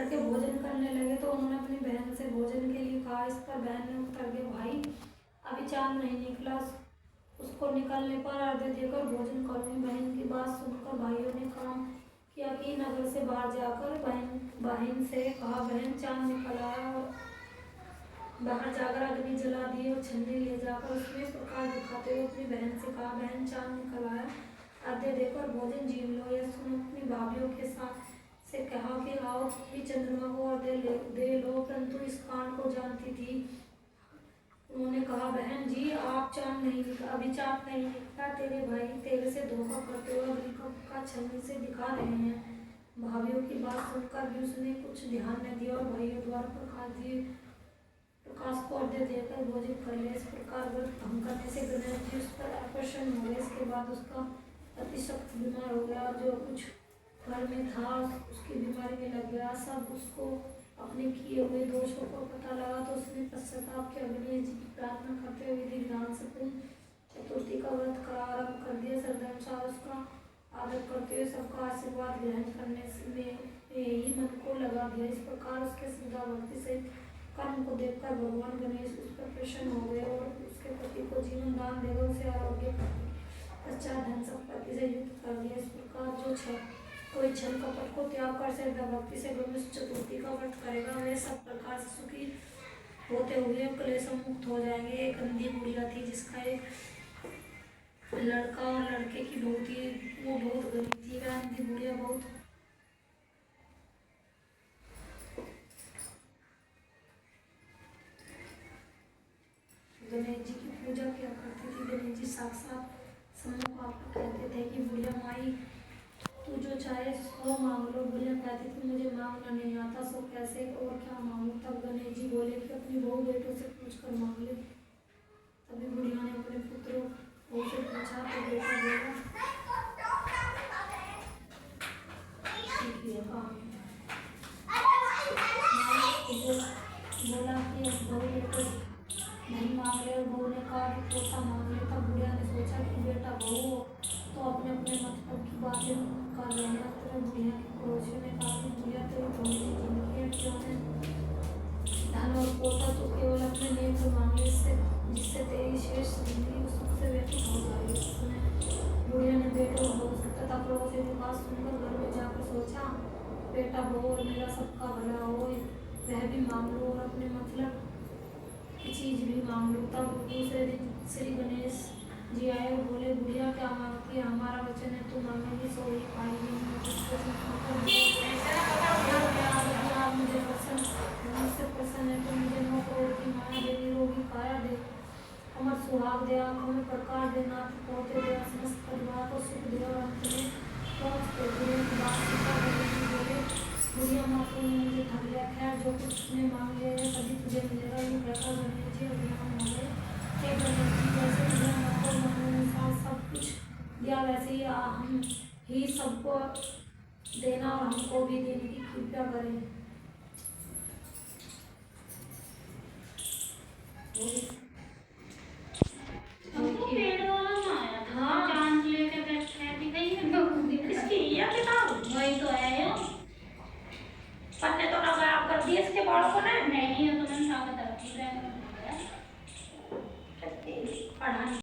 लड़के भोजन करने लगे तो उन्होंने अपनी बहन से भोजन के लिए कहा। इस पर बहन ने उत्तर दिया, भाई अभी चांद नहीं निकला, उसको निकलने पर अर्घ्य देकर भोजन करूँगी। बहन की बात सुनकर भाइयों ने काम किया कि नगर से बाहर जाकर बहन से कहा, बहन चांद निकल आया। और बाहर जाकर अग्नि जला दी और छन्नी ले जाकर उसमें प्रकाश दिखाते हुए अपनी बहन से कहा, बहन चांद निकल आया, अर्घ्य देकर भोजन जीव लो। यह सुन अपनी भाभीयों के साथ से कहा कि आओ भी चंद्रमा को अर्घ्य दे लो। परंतु इस कांड को जानती थी। उन्होंने कहा, बहन जी आप अभी चांद नहीं निकला, तेरे भाई तेरे से धोखा करते हुए अग्नि का छन्नी से दिखा रहे हैं। भाभीयों की बात सुनकर भी उसने कुछ ध्यान न दिया और भाइयों द्वारा प्रकाश को अर्घ्य देकर भोजन कर लिया। इस प्रकार व्रत भंग करने से गणेश जी उस पर आकर्षण हो गए। इसके बाद उसका अतिशक्त बीमार हो गया। जो कुछ घर में था उसकी बीमारी में लग गया। सब उसको अपने किए हुए दोषों को पता लगा तो उसने पश्चाताप के गणेश जी की प्रार्थना करते हुए विधि विधान से चतुर्थी का व्रत आरम्भ कर दिया। श्रद्धानुसार उसका आदर करते हुए सबका आशीर्वाद ग्रहण करने में ही मन को लगा दिया। इस प्रकार उसके श्रद्धा भक्ति से कर्म को देखकर भगवान गणेश उस पर प्रसन्न हो गए और उसके पति को जीवन दान देकर उसे आरोग्य पश्चात धन संपत्ति से युक्त कर दिया। इस प्रकार कोई छल कपट को त्याग कर श्रद्धा भक्ति से गणेश चतुर्थी का व्रत करेगा, वे सब प्रकार से सुखी होते हुए क्लेश मुक्त हो जाएंगे। एक अंधी बुढ़िया थी जिसका एक लड़का और लड़के की वो बहुत गरीब थी। वह अंधी बुढ़िया बहुत गणेश जी की पूजा किया करती थी। गणेश जी साक्षात सम्मुख आकर कहते थे कि बुढ़िया माई तू जो चाहे सो मांग लो। बुढ़िया कहती थी, मुझे मांगना नहीं आता, सो कैसे और क्या मांगू। तब गणेश जी बोले कि अपनी बहू बेटों से पूछकर मांग ले। तभी बुढ़िया ने अपने पुत्रों से पूछा तो बेटा बोला, बोला कि अब बहू बेटों नहीं मांग ले। और बहू ने कहा कि पोता मांग ले। तब बुढ़िया ने सोचा कि बेटा बहू तो अपने अपने मतलब की बातें कर रहे हैं। तब बुढ़िया के पड़ोसियों ने कहा कि बुढ़िया तेरी थोड़ी सी जिंदगी है, क्यों है धन और पोता तो केवल अपने नेत्र मांग ले, जिससे तेरी शेष जिंदगी सुख से व्यतीत हो जाएगी। बुढ़िया ने बेटे और बहू तथा पड़ोसियों की बात सुनकर घर में जाकर सोचा, बेटा बहू और मेरा सबका भला हो, वह भी मांग लो और अपने मतलब की चीज भी मांग लो। तब दूसरे दिन श्री गणेश जी आए और बोले, बुढ़िया क्या मांगती है, हमारा वचन है तू मांगेगी सो ही पाएगी। मुझसे प्रसन्न है तो मुझे 9 करोड़ की माया दे, निरोगी काया दे, अमर सुहाग दे, आंखों में प्रकाश दे, नाथ पहुँचे दे, समस्त परिवार को सुख दे। और अंत में बोले, बुढ़िया माँ तूने मुझे ठग लिया, खैर जो कुछ तुमने मांग लिया है सभी तुझे मिलेगा। ये कहकर गणेश जी अभिमान हो गए। हे गणेश जी, जैसे बुढ़िया माँ को अनुसार सब कुछ दिया वैसे ही हम ही सबको देना और हमको भी देने की कृपया करें।